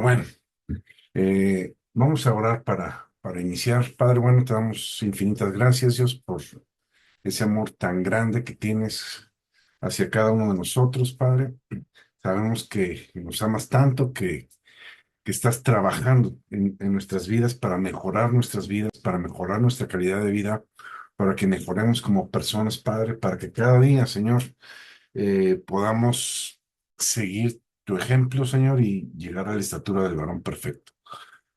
Bueno, vamos a orar para iniciar. Padre, bueno, te damos infinitas gracias, Dios, por ese amor tan grande que tienes hacia cada uno de nosotros, Padre. Sabemos que nos amas tanto que estás trabajando en nuestras vidas para mejorar nuestras vidas, para mejorar nuestra calidad de vida, para que mejoremos como personas, Padre, para que cada día, Señor, podamos seguir tu ejemplo, Señor, y llegar a la estatura del varón perfecto.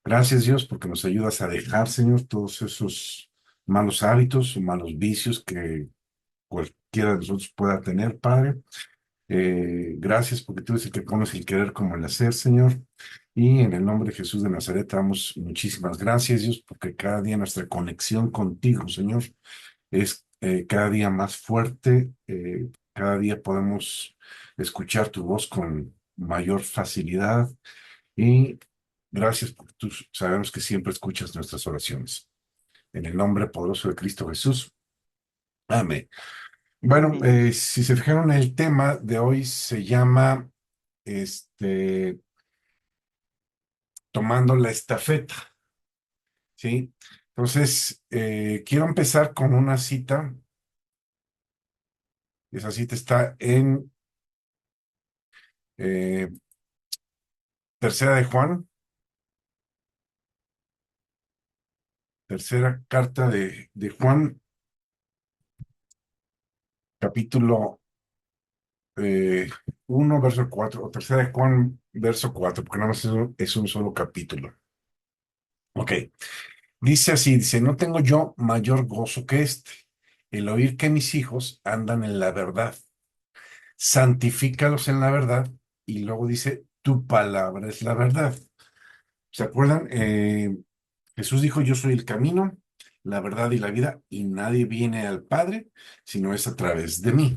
Gracias, Dios, porque nos ayudas a dejar, Señor, todos esos malos hábitos o malos vicios que cualquiera de nosotros pueda tener, Padre. Gracias porque tú eres el que pones el querer como el hacer, Señor. Y en el nombre de Jesús de Nazaret te damos muchísimas gracias, Dios, porque cada día nuestra conexión contigo, Señor, es cada día más fuerte. Cada día podemos escuchar tu voz con mayor facilidad. Y gracias porque tú sabemos que siempre escuchas nuestras oraciones. En el nombre poderoso de Cristo Jesús. Amén. Bueno, Amén. si se fijaron, el tema de hoy se llama este, tomando la estafeta, ¿sí? Entonces, quiero empezar con una cita. Esa cita está en eh, Tercera de Juan, tercera carta de Juan, capítulo 1, verso 4, o tercera de Juan, verso 4, porque nada más es un solo capítulo. Ok, dice así, dice, no tengo yo mayor gozo que este, el oír que mis hijos andan en la verdad. Santifícalos en la verdad, y luego dice, tu palabra es la verdad. ¿Se acuerdan? Jesús dijo, yo soy el camino, la verdad y la vida, y nadie viene al Padre si no es a través de mí.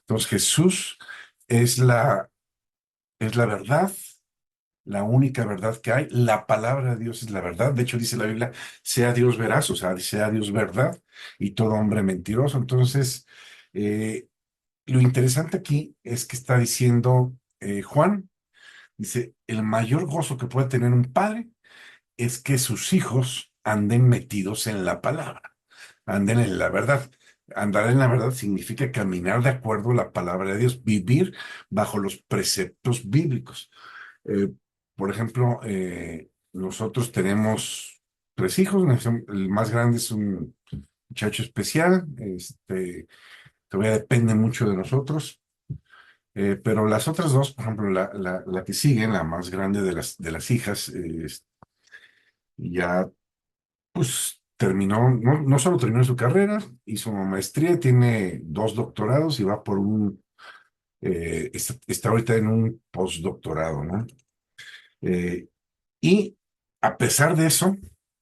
Entonces Jesús es es la verdad, la única verdad que hay. La palabra de Dios es la verdad. De hecho, dice la Biblia, sea Dios veraz, o sea, sea Dios verdad y todo hombre mentiroso. Entonces, eh, lo interesante aquí es que está diciendo Juan, dice, el mayor gozo que puede tener un padre es que sus hijos anden metidos en la palabra, anden en la verdad. Andar en la verdad significa caminar de acuerdo a la palabra de Dios, vivir bajo los preceptos bíblicos. Eh, por ejemplo, nosotros tenemos tres hijos. El más grande es un muchacho especial, todavía depende mucho de nosotros. Pero las otras dos, por ejemplo, la que sigue, la más grande de de las hijas, ya pues terminó, no solo terminó su carrera, hizo una maestría, tiene dos doctorados y va por está ahorita en un postdoctorado, ¿no? Eh, y a pesar de eso,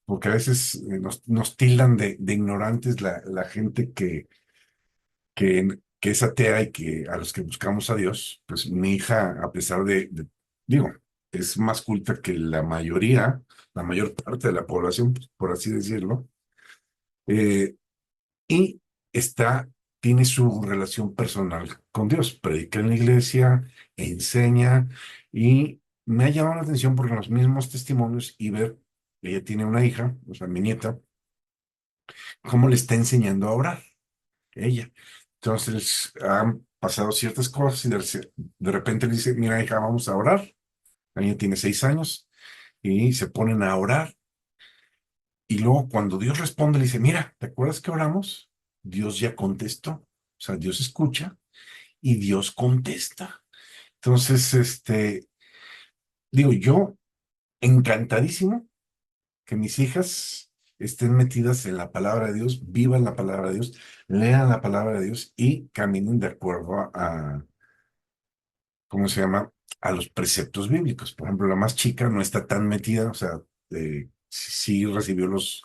porque a veces nos tildan de ignorantes la gente que es atea y que a los que buscamos a Dios, pues mi hija, a pesar digo, es más culta que la mayoría, la mayor parte de la población, pues, por así decirlo, eh, y está, tiene su relación personal con Dios, predica en la iglesia, enseña, y me ha llamado la atención porque los mismos testimonios y ver, ella tiene una hija, o sea, mi nieta, cómo le está enseñando a orar, ella. Entonces, han pasado ciertas cosas y de repente le dice, mira, hija, vamos a orar. La niña tiene 6 años y se ponen a orar. Y luego cuando Dios responde, le dice, mira, ¿te acuerdas que oramos? Dios ya contestó. O sea, Dios escucha y Dios contesta. Entonces, digo, yo encantadísimo que mis hijas estén metidas en la palabra de Dios, vivan la palabra de Dios, lean la palabra de Dios y caminen de acuerdo ¿cómo se llama? A los preceptos bíblicos. Por ejemplo, la más chica no está tan metida, o sea, sí recibió los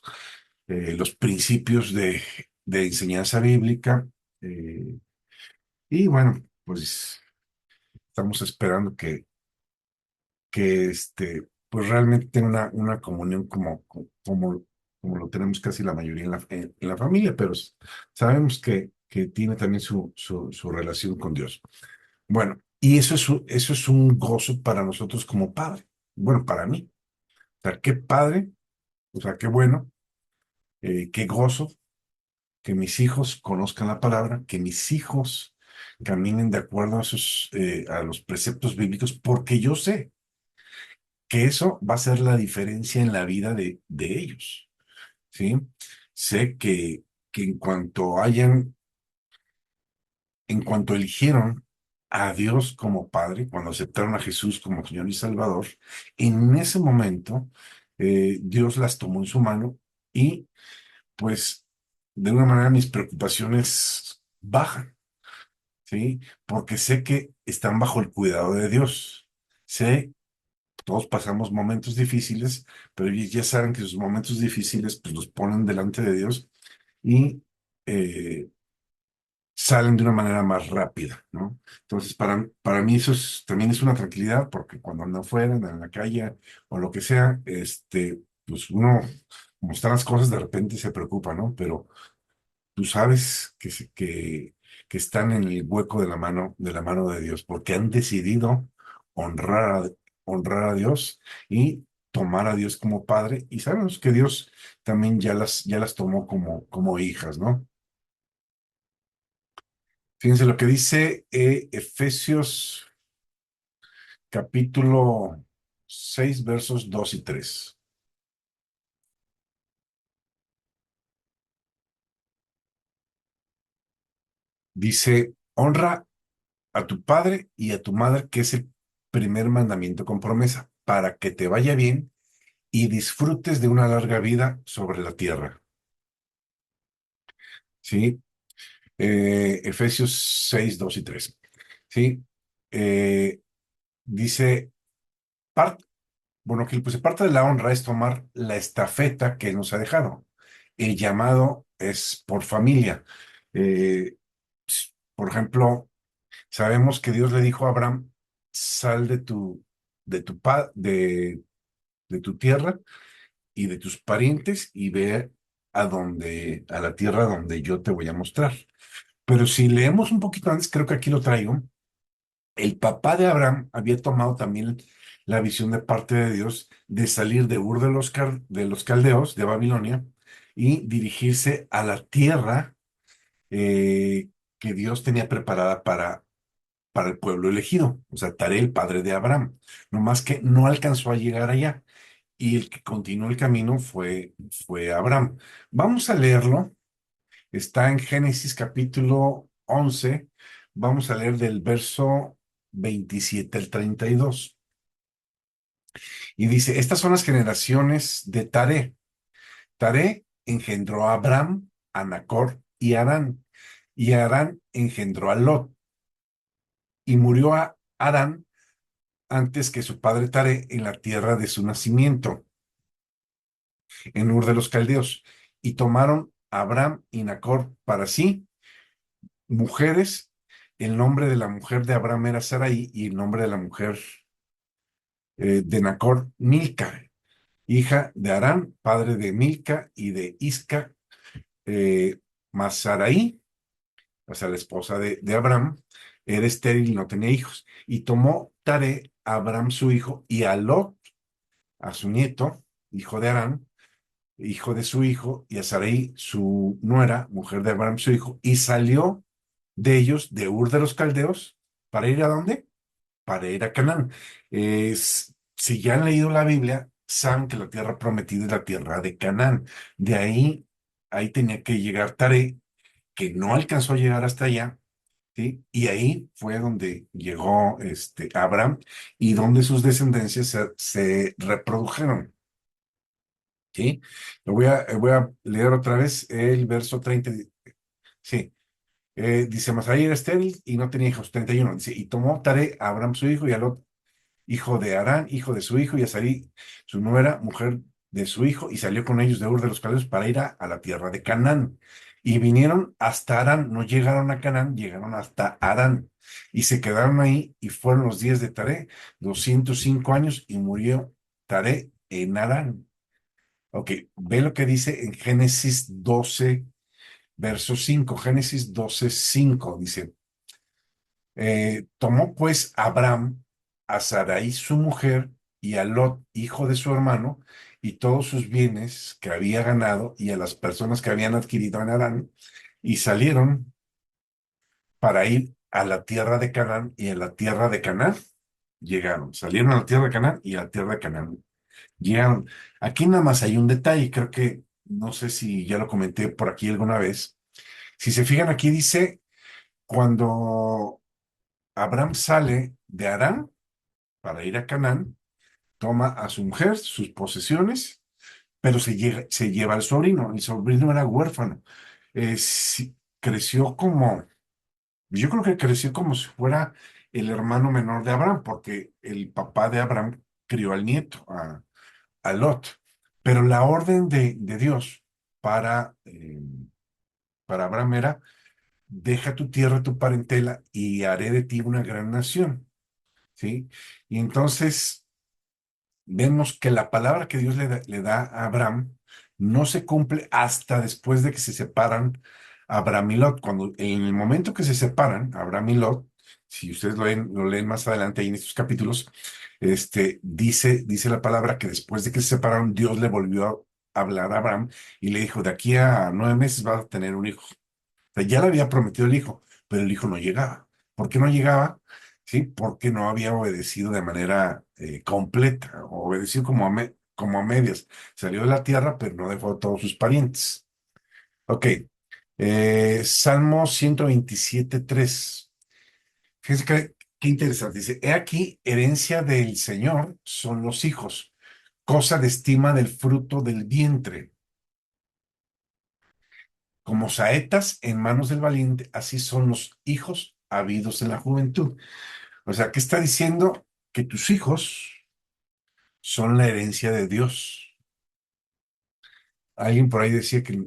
principios de enseñanza bíblica. eh, y bueno, pues estamos esperando que pues realmente tenga una comunión como lo tenemos casi la mayoría en la familia, pero sabemos que tiene también su relación con Dios. Bueno, y eso es un gozo para nosotros como padre. bueno, para mí. O sea, qué padre, o sea, qué bueno, qué gozo que mis hijos conozcan la palabra, que mis hijos caminen de acuerdo a a los preceptos bíblicos, porque yo sé que eso va a ser la diferencia en la vida de ellos, ¿sí? Sé que en cuanto eligieron a Dios como Padre, cuando aceptaron a Jesús como Señor y Salvador, en ese momento Dios las tomó en su mano y pues de una manera mis preocupaciones bajan, ¿sí? Porque sé que están bajo el cuidado de Dios. Sé, todos pasamos momentos difíciles, pero ellos ya saben que sus momentos difíciles pues los ponen delante de Dios y eh, salen de una manera más rápida, ¿no? Entonces, para mí también es una tranquilidad porque cuando ando afuera, ando en la calle o lo que sea, pues uno, como están las cosas, de repente se preocupa, ¿no? Pero tú sabes que están en el hueco de la mano de Dios, porque han decidido honrar a, honrar a Dios y tomar a Dios como padre, y sabemos que Dios también ya las tomó como hijas, ¿no? Fíjense lo que dice Efesios capítulo 6 versos 2 y 3. Dice, honra a tu padre y a tu madre, que es el primer mandamiento con promesa, para que te vaya bien y disfrutes de una larga vida sobre la tierra. ¿Sí? Efesios 6 2 y 3. ¿Sí? Eh, dice, parte, bueno, que pues parte de la honra es tomar la estafeta que Él nos ha dejado. El llamado es por familia. Eh, por ejemplo, sabemos que Dios le dijo a Abraham, sal de tu, pa- de tu tierra y de tus parientes y ve a la tierra donde yo te voy a mostrar. Pero si leemos un poquito antes, creo que aquí lo traigo, el papá de Abraham había tomado también la visión de parte de Dios de salir de Ur de los Caldeos, de Babilonia, y dirigirse a la tierra eh, que Dios tenía preparada para el pueblo elegido, o sea, Taré, el padre de Abraham. No más que no alcanzó a llegar allá y el que continuó el camino fue Abraham. Vamos a leerlo, está en Génesis capítulo 11, vamos a leer del verso 27 al 32. Y dice, estas son las generaciones de Taré. Taré engendró a Abraham, a Nacor y a Harán. Y Harán engendró a Lot. Y murió a Harán antes que su padre Taré en la tierra de su nacimiento, en Ur de los Caldeos. Y tomaron a Abraham y Nacor para sí mujeres. El nombre de la mujer de Abraham era Sarai y el nombre de la mujer de Nacor, Milca, hija de Harán, padre de Milca y de Isca, mas Sarai, o sea, la esposa de Abraham, era estéril y no tenía hijos. Y tomó Taré a Abraham su hijo y a Lot, a su nieto, hijo de Harán, hijo de su hijo, y a Sarai, su nuera, mujer de Abraham, su hijo, y salió de ellos, de Ur de los Caldeos, ¿para ir a dónde? Para ir a Canaán. Si ya han leído la Biblia, saben que la tierra prometida es la tierra de Canaán. De ahí tenía que llegar Taré, que no alcanzó a llegar hasta allá, ¿sí? Y ahí fue donde llegó Abraham y donde sus descendencias se reprodujeron. ¿Sí? Voy a leer otra vez el verso 30. Sí, dice, Masaí era estéril y no tenía hijos. 31. Dice, y tomó Taré a Abraham su hijo y a Lot, hijo de Harán, hijo de su hijo, y a Sarai, su nuera, mujer de su hijo, y salió con ellos de Ur de los Caldeos para ir a la tierra de Canaán. Y vinieron hasta Harán, no llegaron a Canaán, llegaron hasta Harán. Y se quedaron ahí, y fueron los días de Taré, 205 años, y murió Taré en Harán. Ok, ve lo que dice en Génesis 12, verso 5. Génesis 12 5 dice, tomó pues Abraham a Sarai su mujer y a Lot, hijo de su hermano, y todos sus bienes que había ganado y a las personas que habían adquirido en Harán, y salieron para ir a la tierra de Canaán, y en la tierra de Canaán llegaron. Salieron a la tierra de Canaán y a la tierra de Canaán llegaron. Aquí nada más hay un detalle, creo que no sé si ya lo comenté por aquí alguna vez. Si se fijan aquí dice, cuando Abraham sale de Harán para ir a Canaán, toma a su mujer, sus posesiones, pero se lleva al sobrino. El sobrino era huérfano. Sí, creció como, yo creo que creció como si fuera el hermano menor de Abraham, porque el papá de Abraham crió al nieto, a Lot. Pero la orden de Dios para, eh, para Abraham era, deja tu tierra, tu parentela, y haré de ti una gran nación. ¿Sí? Y entonces vemos que la palabra que Dios le da a Abraham no se cumple hasta después de que se separan Abraham y Lot. Cuando, en el momento que se separan, Abraham y Lot, si ustedes lo leen más adelante ahí en estos capítulos, dice la palabra que después de que se separaron, Dios le volvió a hablar a Abraham y le dijo, de aquí a 9 meses vas a tener un hijo. Sea, ya le había prometido el hijo, pero el hijo no llegaba. ¿Por qué no llegaba? Sí, porque no había obedecido de manera completa, obedeció como a medias. Salió de la tierra, pero no dejó a todos sus parientes. Ok, Salmo 127:3. Fíjense qué interesante. Dice, he aquí, herencia del Señor son los hijos, cosa de estima del fruto del vientre. Como saetas en manos del valiente, así son los hijos habidos en la juventud. O sea, ¿qué está diciendo? Que tus hijos son la herencia de Dios. Alguien por ahí decía que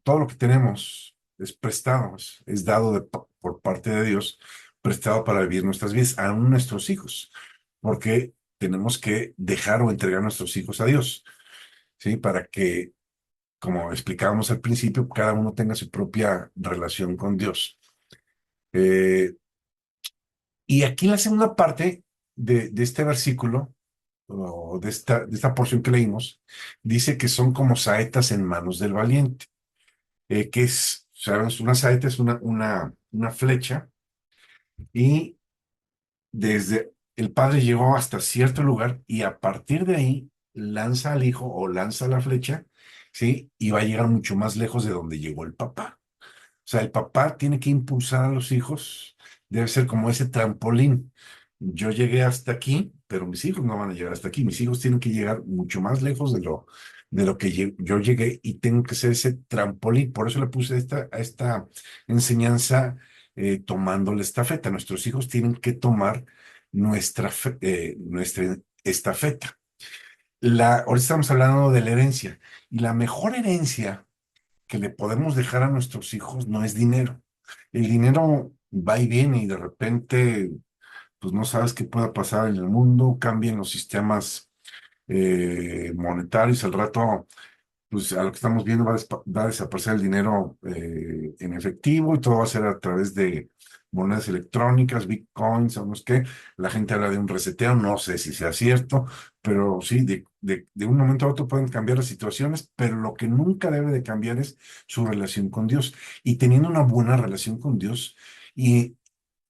todo lo que tenemos es prestado, es dado por parte de Dios, prestado para vivir nuestras vidas, aún nuestros hijos, porque tenemos que dejar o entregar nuestros hijos a Dios, ¿sí? Para que, como explicábamos al principio, cada uno tenga su propia relación con Dios. Eh, y aquí en la segunda parte de este versículo, o de esta porción que leímos, dice que son como saetas en manos del valiente. Que es, ¿sabes? Una saeta es una flecha, y desde el padre llegó hasta cierto lugar y a partir de ahí lanza al hijo o lanza la flecha, ¿sí? Y va a llegar mucho más lejos de donde llegó el papá. O sea, el papá tiene que impulsar a los hijos, debe ser como ese trampolín. Yo llegué hasta aquí, pero mis hijos no van a llegar hasta aquí. Mis hijos tienen que llegar mucho más lejos de lo que yo llegué, y tengo que ser ese trampolín. Por eso le puse a esta enseñanza tomando la estafeta. Nuestros hijos tienen que tomar nuestra estafeta. Ahora estamos hablando de la herencia, y la mejor herencia que le podemos dejar a nuestros hijos no es dinero. El dinero va y viene y de repente, pues no sabes qué pueda pasar en el mundo, cambian los sistemas monetarios, al rato, pues a lo que estamos viendo va a desaparecer el dinero en efectivo, y todo va a ser a través de monedas electrónicas, bitcoins, o no sé qué. La gente habla de un reseteo, no sé si sea cierto, pero sí, de un momento a otro pueden cambiar las situaciones, pero lo que nunca debe de cambiar es su relación con Dios. Y teniendo una buena relación con Dios, y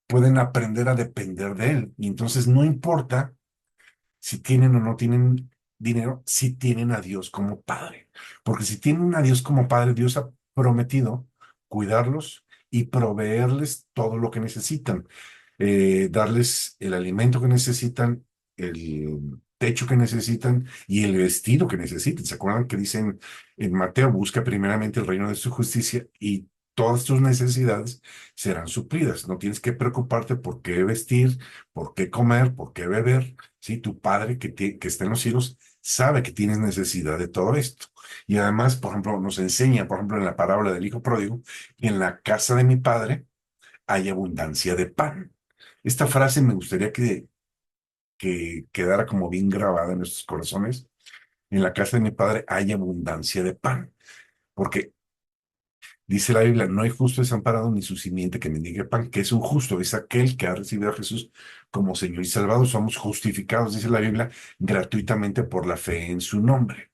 pueden aprender a depender de Él. Y entonces no importa si tienen o no tienen dinero, si tienen a Dios como Padre. Porque si tienen a Dios como Padre, Dios ha prometido cuidarlos y proveerles todo lo que necesitan, darles el alimento que necesitan, el techo que necesitan y el vestido que necesitan. ¿Se acuerdan que dicen en Mateo, busca primeramente el reino de su justicia y todas tus necesidades serán suplidas? No tienes que preocuparte por qué vestir, por qué comer, por qué beber. Sí, tu padre que está en los cielos sabe que tienes necesidad de todo esto. Y además, por ejemplo, nos enseña, por ejemplo, en la parábola del hijo pródigo, que en la casa de mi padre hay abundancia de pan. Esta frase me gustaría que quedara como bien grabada en nuestros corazones. En la casa de mi padre hay abundancia de pan, porque Dice la Biblia, no hay justo desamparado ni su simiente que mendigue pan, que es un justo, es aquel que ha recibido a Jesús como Señor y Salvador. Somos justificados, dice la Biblia, gratuitamente por la fe en su nombre.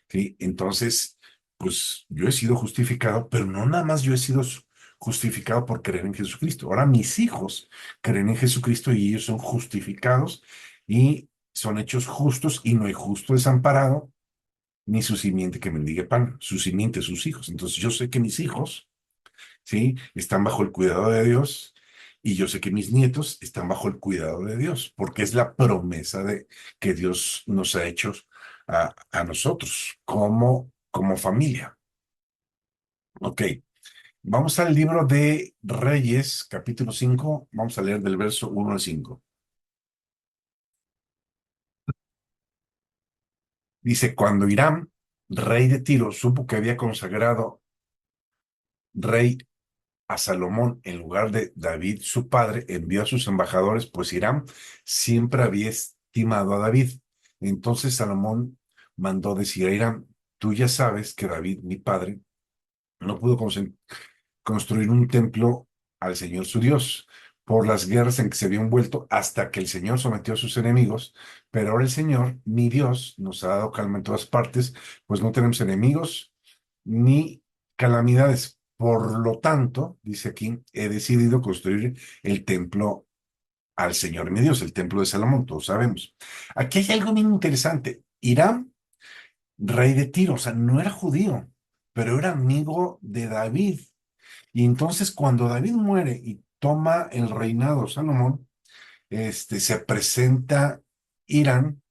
¿Sí? Entonces, pues yo he sido justificado, pero no nada más yo he sido justificado por creer en Jesucristo. Ahora mis hijos creen en Jesucristo y ellos son justificados y son hechos justos y no hay justo desamparado ni su simiente que mendigue pan, su simiente, sus hijos. Entonces yo sé que mis hijos, ¿sí? Están bajo el cuidado de Dios y yo sé que mis nietos están bajo el cuidado de Dios, porque es la promesa de que Dios nos ha hecho a nosotros como familia. Ok, vamos al libro de Reyes, capítulo 5. Vamos a leer del verso 1 al 5. Dice, cuando Hiram, rey de Tiro, supo que había consagrado rey a Salomón en lugar de David, su padre, envió a sus embajadores, pues Hiram siempre había estimado a David. Entonces Salomón mandó decir a Hiram, tú ya sabes que David, mi padre, no pudo construir un templo al Señor su Dios por las guerras en que se había envuelto hasta que el Señor sometió a sus enemigos, pero ahora el Señor, mi Dios, nos ha dado calma en todas partes, pues no tenemos enemigos ni calamidades. Por lo tanto, dice aquí, he decidido construir el templo al Señor mi Dios, el templo de Salomón, todos sabemos. Aquí hay algo bien interesante. Hiram, rey de Tiro, o sea, no era judío, pero era amigo de David. Y entonces cuando David muere y toma el reinado Salomón, se presenta Irán,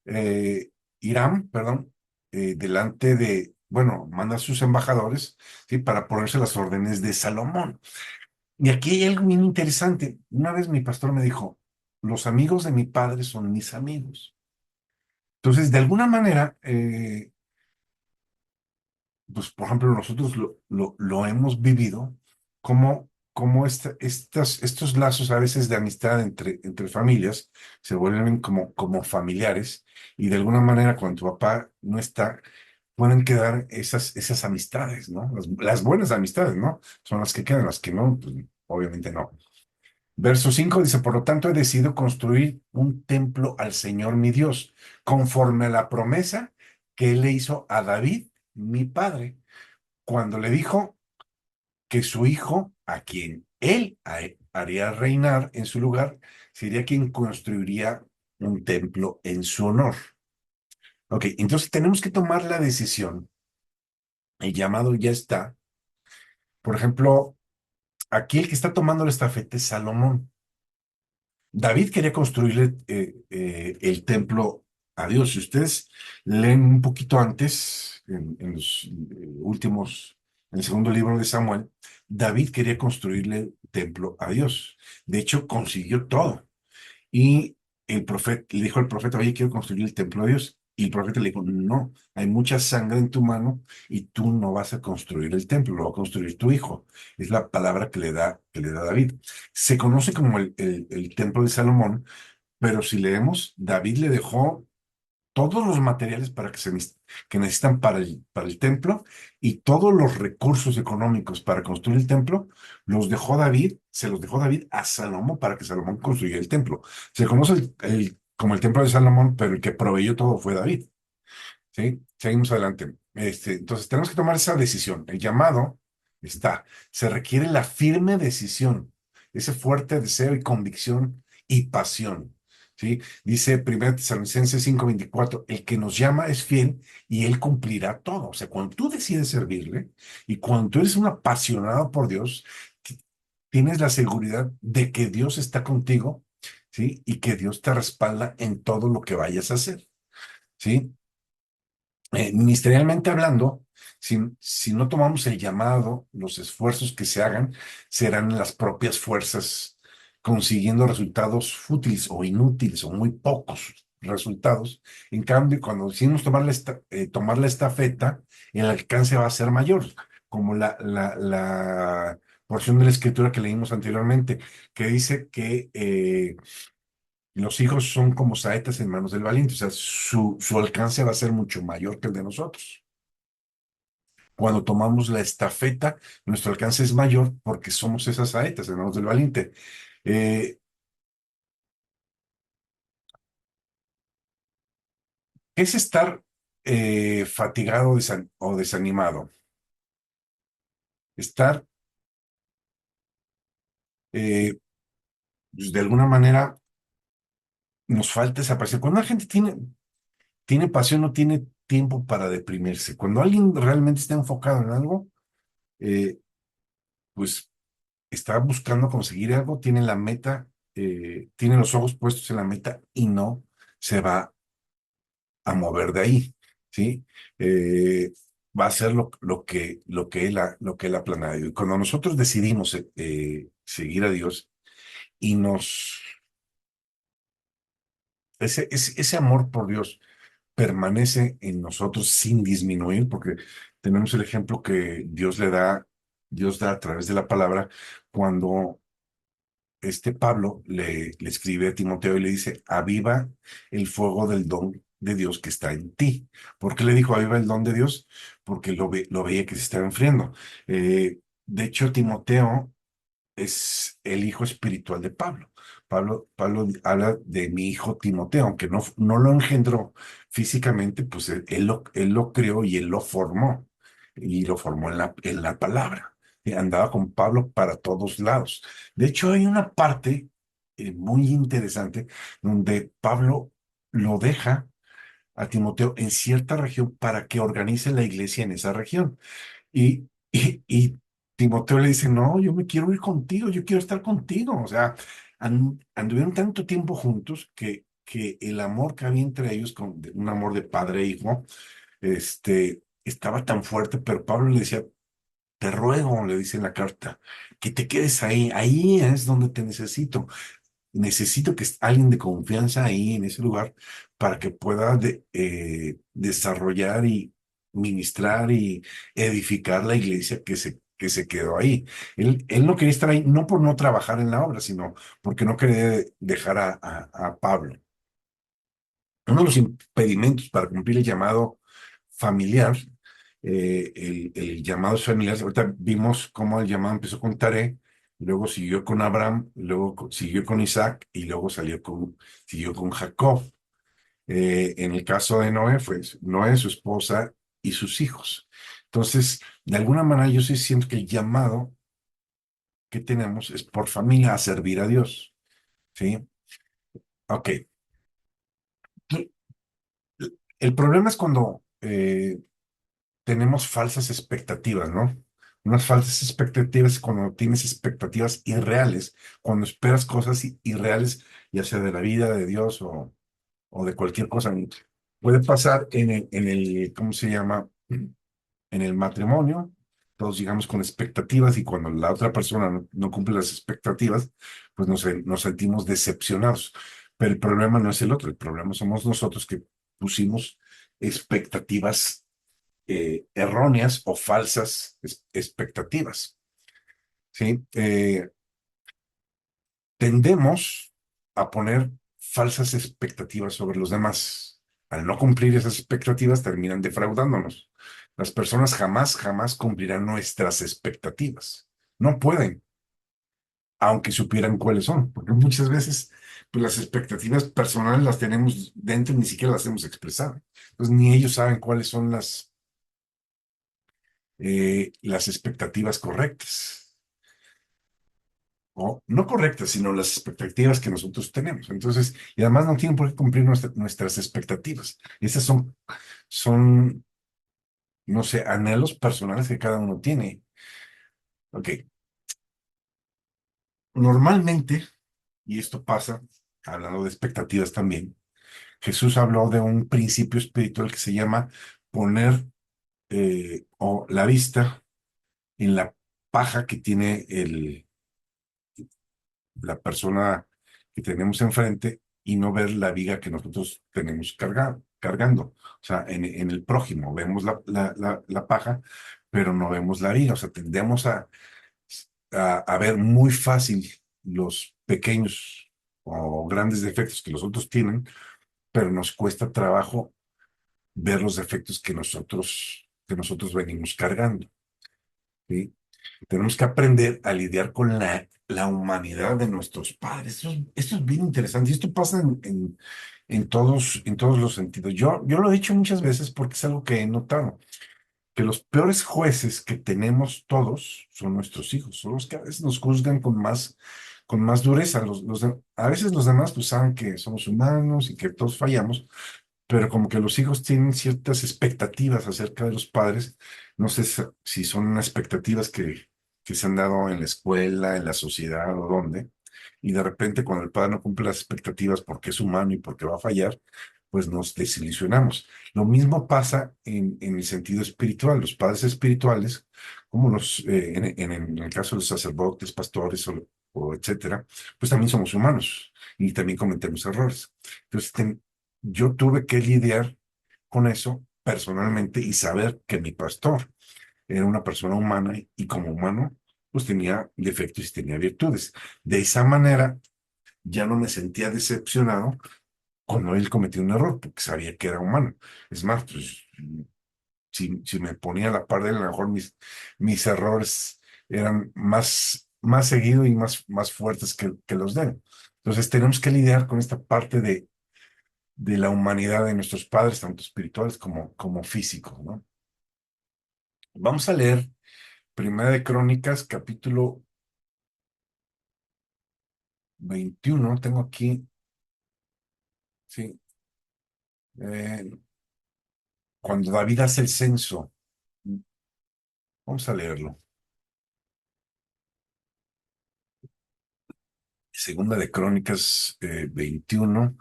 eh, Irán, perdón, delante de, bueno, manda a sus embajadores, ¿sí? Para ponerse las órdenes de Salomón. Y aquí hay algo bien interesante. Una vez mi pastor me dijo, los amigos de mi padre son mis amigos. Entonces, de alguna manera, pues, por ejemplo, nosotros lo hemos vivido como estos lazos a veces de amistad entre familias se vuelven como familiares y de alguna manera cuando tu papá no está, pueden quedar esas amistades, ¿no? Las buenas amistades, ¿no? Son las que quedan, las que no, pues, obviamente no. Verso 5 dice, por lo tanto he decidido construir un templo al Señor mi Dios, conforme a la promesa que él le hizo a David, mi padre cuando le dijo que su hijo, a quien él haría reinar en su lugar, sería quien construiría un templo en su honor. Ok, entonces tenemos que tomar la decisión. El llamado ya está. Por ejemplo, aquí el que está tomando la estafeta es Salomón. David quería construirle el templo a Dios. Si ustedes leen un poquito antes, en los últimos, en el segundo libro de Samuel, David quería construirle templo a Dios. De hecho, consiguió todo. Y el profeta le dijo al profeta, oye, quiero construir el templo de Dios. Y el profeta le dijo, no, hay mucha sangre en tu mano y tú no vas a construir el templo, lo va a construir tu hijo. Es la palabra que le da David. Se conoce como el templo de Salomón, pero si leemos, David le dejó todos los materiales que necesitan para el templo y todos los recursos económicos para construir el templo, se los dejó David a Salomón para que Salomón construyera el templo. Se conoce como el templo de Salomón, pero el que proveyó todo fue David. ¿Sí? Seguimos adelante. Entonces, tenemos que tomar esa decisión. El llamado está. Se requiere la firme decisión, ese fuerte deseo y convicción y pasión. ¿Sí? Dice 1 Tesalonicenses 5:24, el que nos llama es fiel y él cumplirá todo. O sea, cuando tú decides servirle y cuando tú eres un apasionado por Dios, ti- tienes la seguridad de que Dios está contigo, ¿sí? Y que Dios te respalda en todo lo que vayas a hacer. ¿Sí? Ministerialmente hablando, si no tomamos el llamado, los esfuerzos que se hagan serán las propias fuerzas consiguiendo resultados fútiles o inútiles o muy pocos resultados. En cambio, cuando decidimos tomar la estafeta, el alcance va a ser mayor, como la porción de la escritura que leímos anteriormente, que dice que los hijos son como saetas en manos del valiente, o sea, su alcance va a ser mucho mayor que el de nosotros. Cuando tomamos la estafeta, nuestro alcance es mayor porque somos esas saetas, hermanos del valiente. Eh, ¿Qué es estar fatigado o desanimado? Estar, eh, pues, de alguna manera, nos falta esa pasión. Cuando la gente tiene pasión, no tiene tiempo para deprimirse. Cuando alguien realmente está enfocado en algo, eh, pues está buscando conseguir algo, tiene la meta, tiene los ojos puestos en la meta y no se va a mover de ahí, ¿sí? Eh, Va a hacer lo que él ha planeado. Y cuando nosotros decidimos seguir a Dios y ese amor por Dios permanece en nosotros sin disminuir, porque tenemos el ejemplo que Dios da a través de la palabra cuando Pablo le escribe a Timoteo y le dice, aviva el fuego del don de Dios que está en ti. ¿Por qué le dijo aviva el don de Dios? Porque lo veía que se estaba enfriando. De hecho, Timoteo es el hijo espiritual de Pablo. Pablo habla de mi hijo Timoteo, aunque no lo engendró físicamente, pues él lo creó y él lo formó, y lo formó en la palabra. Y andaba con Pablo para todos lados. De hecho, hay una parte muy interesante donde Pablo lo deja a Timoteo en cierta región para que organice la iglesia en esa región. Y Timoteo le dice, no, yo me quiero ir contigo, yo quiero estar contigo. O sea, anduvieron tanto tiempo juntos que el amor que había entre ellos, un amor de padre e hijo, estaba tan fuerte, pero Pablo le decía, te ruego, le dice en la carta, que te quedes ahí, ahí es donde te necesito. Necesito que alguien de confianza ahí en ese lugar para que pueda desarrollar y ministrar y edificar la iglesia que se quedó ahí. Él no quería estar ahí, no por no trabajar en la obra, sino porque no quería dejar a Pablo. Uno de los impedimentos para cumplir el llamado familiar, el llamado familiar, ahorita vimos cómo el llamado empezó con Taré, luego siguió con Abraham, luego siguió con Isaac y luego siguió con Jacob. En el caso de Noé, fue Noé, su esposa y sus hijos. Entonces, de alguna manera yo sí siento que el llamado que tenemos es por familia a servir a Dios, ¿sí? Ok. El problema es cuando tenemos falsas expectativas, ¿no? Unas falsas expectativas cuando tienes expectativas irreales, cuando esperas cosas irreales, ya sea de la vida, de Dios o de cualquier cosa. Puede pasar ¿cómo se llama? En el matrimonio, todos llegamos con expectativas y cuando la otra persona no cumple las expectativas, pues nos sentimos decepcionados. Pero el problema no es el otro, el problema somos nosotros que pusimos expectativas erróneas o falsas expectativas, ¿sí? Tendemos a poner falsas expectativas sobre los demás. Al no cumplir esas expectativas, terminan defraudándonos. Las personas jamás cumplirán nuestras expectativas. No pueden, aunque supieran cuáles son, porque muchas veces pues, las expectativas personales las tenemos dentro y ni siquiera las hemos expresado. Entonces, ni ellos saben cuáles son las expectativas correctas. O no correctas, sino las expectativas que nosotros tenemos. Entonces, y además no tienen por qué cumplir nuestras expectativas. Esas son, no sé, anhelos personales que cada uno tiene. Ok, normalmente, y esto pasa, hablando de expectativas también, Jesús habló de un principio espiritual que se llama poner o la vista en la paja que tiene la persona que tenemos enfrente y no ver la viga que nosotros tenemos cargando. O sea, en el prójimo vemos la paja, pero no vemos la viga. O sea, tendemos a ver muy fácil los pequeños o grandes defectos que los otros tienen, pero nos cuesta trabajo ver los defectos que nosotros que nosotros venimos cargando, ¿sí? Tenemos que aprender a lidiar con la humanidad de nuestros padres. Esto es bien interesante y esto pasa en todos los sentidos. Yo lo he dicho muchas veces porque es algo que he notado, que los peores jueces que tenemos todos son nuestros hijos, son los que a veces nos juzgan con más dureza. A veces los demás pues saben que somos humanos y que todos fallamos, pero como que los hijos tienen ciertas expectativas acerca de los padres. No sé si son expectativas que se han dado en la escuela, en la sociedad o dónde, y de repente cuando el padre no cumple las expectativas porque es humano y porque va a fallar, pues nos desilusionamos. Lo mismo pasa en el sentido espiritual. Los padres espirituales, como en el caso de los sacerdotes, pastores o etcétera, pues también somos humanos y también cometemos errores. Entonces, yo tuve que lidiar con eso personalmente y saber que mi pastor era una persona humana y como humano, pues tenía defectos y tenía virtudes. De esa manera, ya no me sentía decepcionado cuando él cometió un error, porque sabía que era humano. Es más, pues, si me ponía a la par de él, a lo mejor mis errores eran más seguidos y más fuertes que los de él. Entonces, tenemos que lidiar con esta parte de la humanidad de nuestros padres, tanto espirituales como físicos, ¿no? Vamos a leer Primera de Crónicas, capítulo 21. Tengo aquí, sí, eh, cuando David hace el censo. Vamos a leerlo. Segunda de Crónicas 21,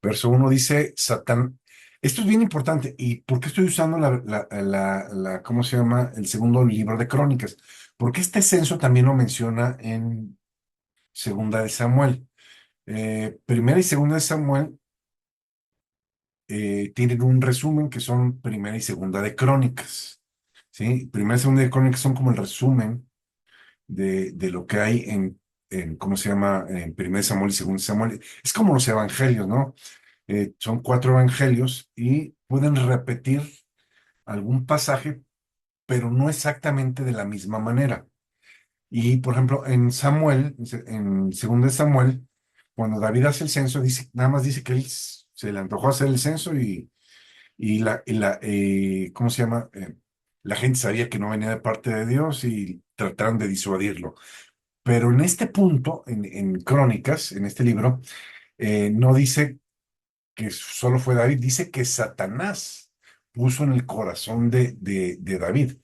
verso 1 dice, Satán, esto es bien importante, ¿y por qué estoy usando ¿cómo se llama? El segundo libro de Crónicas? Porque este censo también lo menciona en Segunda de Samuel. Primera y Segunda de Samuel tienen un resumen que son Primera y Segunda de Crónicas, ¿sí? Primera y Segunda de Crónicas son como el resumen de lo que hay ¿cómo se llama? En Primera de Samuel y Segunda de Samuel. Es como los evangelios, ¿no? Son cuatro evangelios y pueden repetir algún pasaje, pero no exactamente de la misma manera. Y, por ejemplo, en Samuel, en Segunda de Samuel, cuando David hace el censo, nada más dice que él se le antojó hacer el censo ¿cómo se llama? La gente sabía que no venía de parte de Dios y trataron de disuadirlo. Pero en este punto, en Crónicas, en este libro, no dice que solo fue David, dice que Satanás puso en el corazón de David.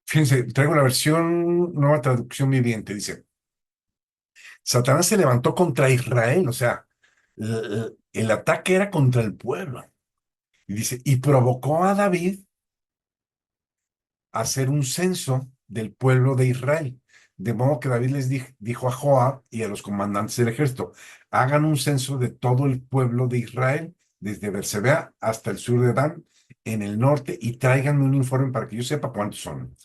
Fíjense, traigo la versión, nueva traducción viviente, dice, Satanás se levantó contra Israel, o sea, el ataque era contra el pueblo. Y dice, y provocó a David hacer un censo del pueblo de Israel. De modo que David dijo a Joab y a los comandantes del ejército, hagan un censo de todo el pueblo de Israel, desde Bersebea hasta el sur de Dan, en el norte, y tráiganme un informe para que yo sepa cuántos son.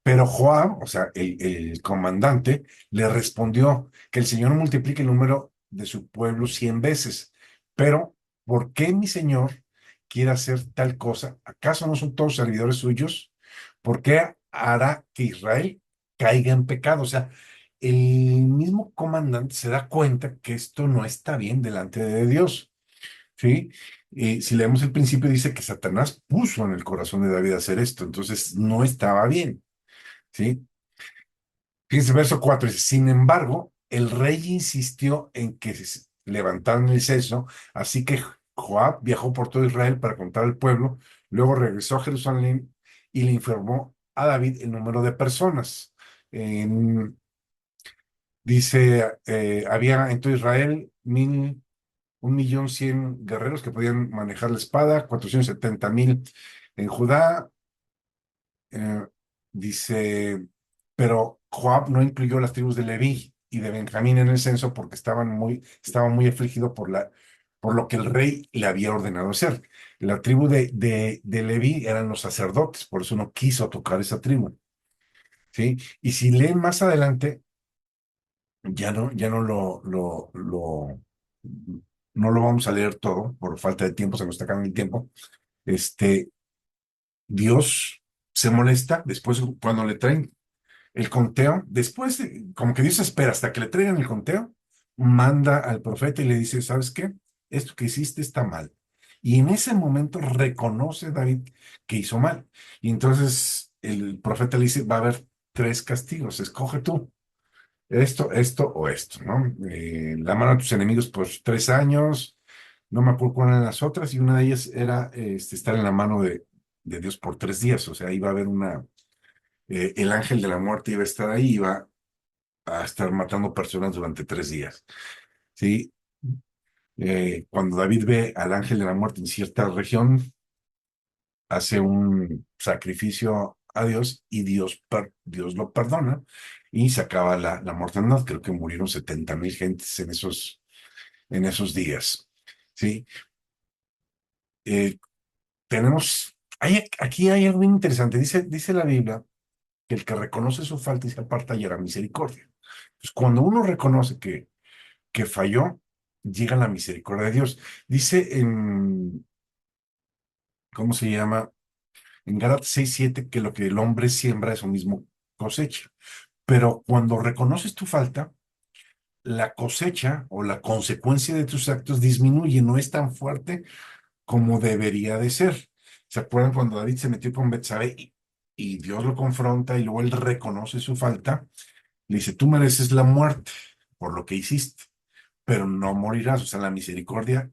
Pero Joab, o sea, el comandante, le respondió que el Señor multiplique el número de su pueblo 100 veces. Pero, ¿por qué mi Señor quiere hacer tal cosa? ¿Acaso no son todos servidores suyos? ¿Por qué hará que Israel caiga en pecado? O sea, el mismo comandante se da cuenta que esto no está bien delante de Dios, ¿sí? Y si leemos el principio, dice que Satanás puso en el corazón de David hacer esto, entonces no estaba bien, ¿sí? Fíjense, verso 4 dice, sin embargo, el rey insistió en que se levantaran el censo, así que Joab viajó por todo Israel para contar al pueblo, luego regresó a Jerusalén y le informó a David el número de personas. En- Dice, había en todo Israel 1.100.000 guerreros que podían manejar la espada, 470.000 en Judá, eh, dice, pero Joab no incluyó las tribus de Leví y de Benjamín en el censo porque estaba muy afligido por lo que el rey le había ordenado hacer. La tribu de Leví eran los sacerdotes, por eso no quiso tocar esa tribu, ¿sí? Y si leen más adelante, ya no no lo vamos a leer todo, por falta de tiempo, se nos está acabando el tiempo. Este, Dios se molesta después cuando le traen el conteo, como que Dios espera hasta que le traigan el conteo, manda al profeta y le dice, ¿sabes qué? Esto que hiciste está mal. Y en ese momento reconoce David que hizo mal. Y entonces el profeta le dice, va a haber tres castigos, escoge tú, esto o esto, ¿no? La mano a tus enemigos por 3 años, no me acuerdo cuáles eran las otras, y una de ellas era estar en la mano de Dios por 3 días, o sea, iba a haber el ángel de la muerte iba a estar ahí, iba a estar matando personas durante 3 días. ¿Sí? Cuando David ve al ángel de la muerte en cierta región, hace un sacrificio a Dios y Dios lo perdona y se acaba la mortandad. Creo que murieron 70,000 gentes en esos días. ¿Sí? Eh, aquí hay algo bien interesante. Dice la Biblia que el que reconoce su falta y se aparta hallará misericordia. Pues cuando uno reconoce que falló, llega la misericordia de Dios. Dice ¿cómo se llama? En Gálatas 6:7 que lo que el hombre siembra, eso mismo cosecha. Pero cuando reconoces tu falta, la cosecha o la consecuencia de tus actos disminuye, no es tan fuerte como debería de ser. ¿Se acuerdan cuando David se metió con Betsabé y Dios lo confronta y luego él reconoce su falta? Le dice, tú mereces la muerte por lo que hiciste, pero no morirás. O sea, la misericordia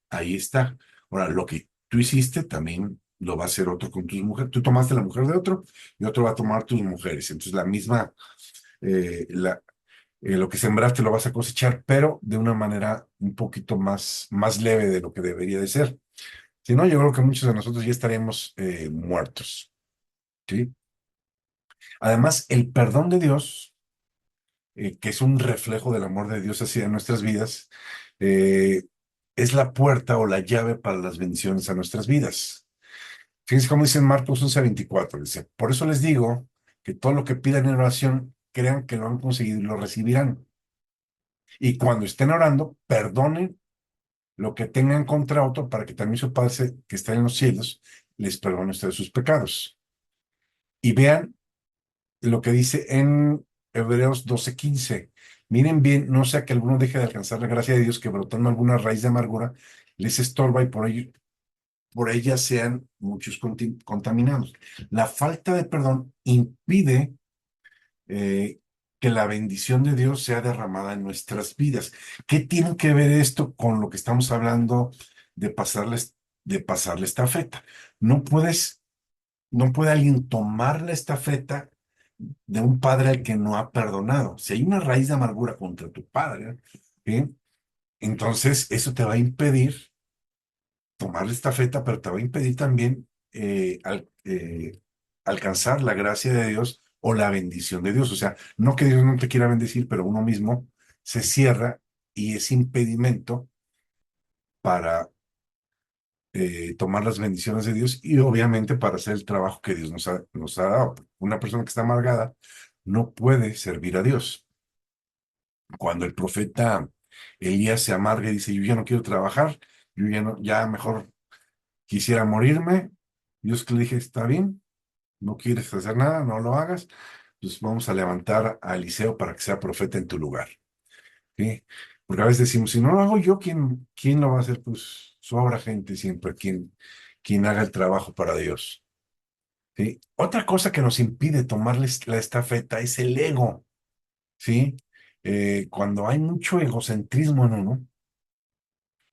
ahí está. Ahora, lo que tú hiciste también lo va a hacer otro con tus mujeres. Tú tomaste la mujer de otro y otro va a tomar tus mujeres. Entonces, la misma, lo que sembraste lo vas a cosechar, pero de una manera un poquito más leve de lo que debería de ser. Si no, yo creo que muchos de nosotros ya estaríamos muertos. ¿Sí? Además, el perdón de Dios, que es un reflejo del amor de Dios hacia nuestras vidas, eh, es la puerta o la llave para las bendiciones a nuestras vidas. Fíjense cómo dice en Marcos 11:24, dice, por eso les digo que todo lo que pidan en oración, crean que lo han conseguido y lo recibirán. Y cuando estén orando, perdonen lo que tengan contra otro para que también su Padre que está en los cielos les perdone a ustedes sus pecados. Y vean lo que dice en Hebreos 12:15. Miren bien, no sea que alguno deje de alcanzar la gracia de Dios que brotando alguna raíz de amargura les estorba y por ella sean muchos contaminados. La falta de perdón impide eh, que la bendición de Dios sea derramada en nuestras vidas. ¿Qué tiene que ver esto con lo que estamos hablando de pasar la estafeta? No puedes, no puede alguien tomar la estafeta de un padre al que no ha perdonado. Si hay una raíz de amargura contra tu padre, ¿sí? Entonces eso te va a impedir tomar la estafeta, pero te va a impedir también alcanzar la gracia de Dios o la bendición de Dios. O sea, no que Dios no te quiera bendecir, pero uno mismo se cierra y es impedimento para tomar las bendiciones de Dios y obviamente para hacer el trabajo que Dios nos ha dado. Una persona que está amargada no puede servir a Dios. Cuando el profeta Elías se amarga y dice, yo ya no quiero trabajar, yo ya no, ya mejor quisiera morirme. Dios que le dije, está bien, no quieres hacer nada, no lo hagas, pues vamos a levantar a Eliseo para que sea profeta en tu lugar. ¿Sí? Porque a veces decimos, si no lo hago yo, ¿quién lo va a hacer? Pues sobra gente siempre, quien haga el trabajo para Dios. ¿Sí? Otra cosa que nos impide tomarles la estafeta es el ego. ¿Sí? Cuando hay mucho egocentrismo en uno,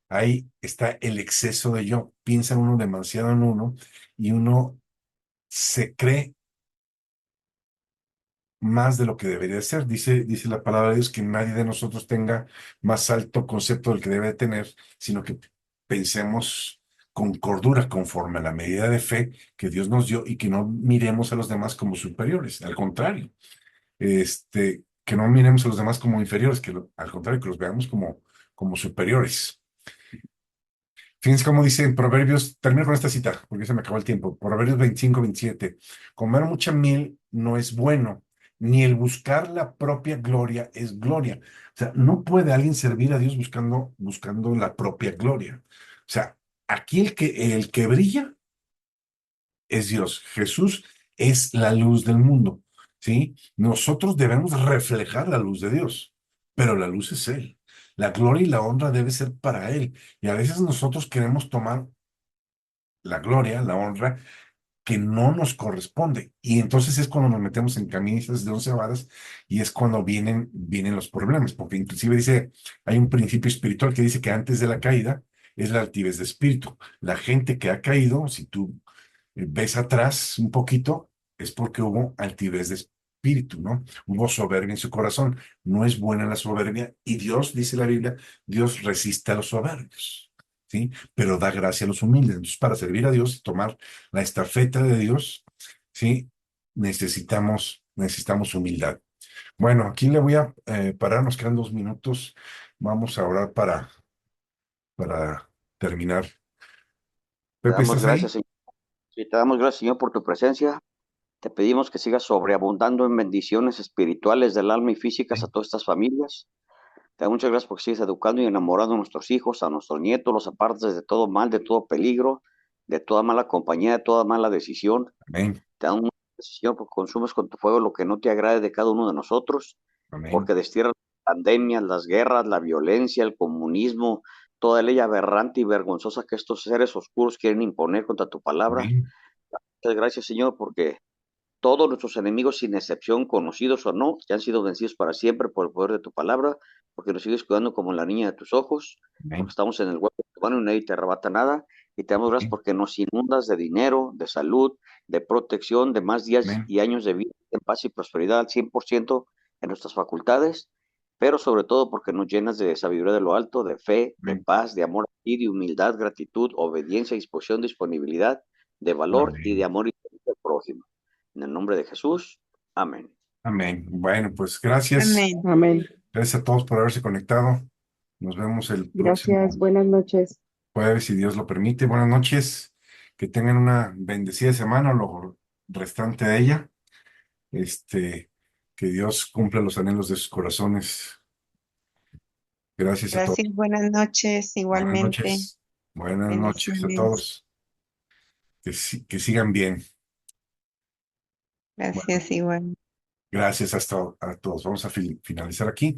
ahí está el exceso de yo. Piensa uno demasiado en uno y uno se cree más de lo que debería ser. Dice la palabra de Dios que nadie de nosotros tenga más alto concepto del que debe tener, sino que pensemos con cordura conforme a la medida de fe que Dios nos dio y que no miremos a los demás como superiores. Al contrario, que no miremos a los demás como inferiores, al contrario, que los veamos como superiores. Fíjense cómo dice en Proverbios, termino con esta cita, porque se me acabó el tiempo. Proverbios 25:27. Comer mucha miel no es bueno, ni el buscar la propia gloria es gloria. O sea, no puede alguien servir a Dios buscando la propia gloria. O sea, aquí el que brilla es Dios. Jesús es la luz del mundo, ¿sí? Nosotros debemos reflejar la luz de Dios, pero la luz es Él. La gloria y la honra debe ser para Él. Y a veces nosotros queremos tomar la gloria, la honra que no nos corresponde. Y entonces es cuando nos metemos en camisas de once varas y es cuando vienen los problemas, porque inclusive dice, hay un principio espiritual que dice que antes de la caída es la altivez de espíritu. La gente que ha caído, si tú ves atrás un poquito, es porque hubo altivez de espíritu, ¿no? Hubo soberbia en su corazón. No es buena la soberbia y Dios, dice la Biblia, Dios resiste a los soberbios, ¿sí? Pero da gracia a los humildes. Entonces, para servir a Dios y tomar la estafeta de Dios, ¿sí? Necesitamos humildad. Bueno, aquí le voy a parar, nos quedan 2 minutos. Vamos a orar para terminar. Te Pepe, damos ¿estás ahí? gracias, Señor. Sí, te damos gracias, Señor, por tu presencia. Te pedimos que sigas sobreabundando en bendiciones espirituales del alma y físicas a Sí. todas estas familias. Te doy muchas gracias porque sigues educando y enamorando a nuestros hijos, a nuestros nietos, los apartes de todo mal, de todo peligro, de toda mala compañía, de toda mala decisión. Amén, Te damos muchas gracias, Señor, porque consumes con tu fuego lo que no te agrade de cada uno de nosotros, amén, porque destierras las pandemias, las guerras, la violencia, el comunismo, toda ley aberrante y vergonzosa que estos seres oscuros quieren imponer contra tu palabra. amén, Muchas gracias, Señor, porque todos nuestros enemigos, sin excepción, conocidos o no, ya han sido vencidos para siempre por el poder de tu palabra, porque nos sigues cuidando como la niña de tus ojos, porque amén, estamos en el hueco de tu mano y nadie te arrebata nada. Y te damos gracias amén, porque nos inundas de dinero, de salud, de protección, de más días amén, y años de vida, en paz y prosperidad al 100% en nuestras facultades, pero sobre todo porque nos llenas de sabiduría de lo alto, de fe, de amén, paz, de amor a ti, de humildad, gratitud, obediencia, disposición, disponibilidad, de valor y de amén, amor y servicio al prójimo. En el nombre de Jesús, amén. amén. Bueno, pues gracias. Amén. Amén. Gracias a todos por haberse conectado. Nos vemos el Gracias. próximo Buenas noches. jueves, si Dios lo permite. Buenas noches. Que tengan una bendecida semana, o lo restante de ella. Este, que Dios cumpla los anhelos de sus corazones. Gracias a todos. Gracias, buenas noches, Buenas igualmente. noches. Buenas noches a Bendiciones. todos. Que sigan bien. Bueno, Gracias, igual. gracias hasta a todos. Vamos a finalizar aquí.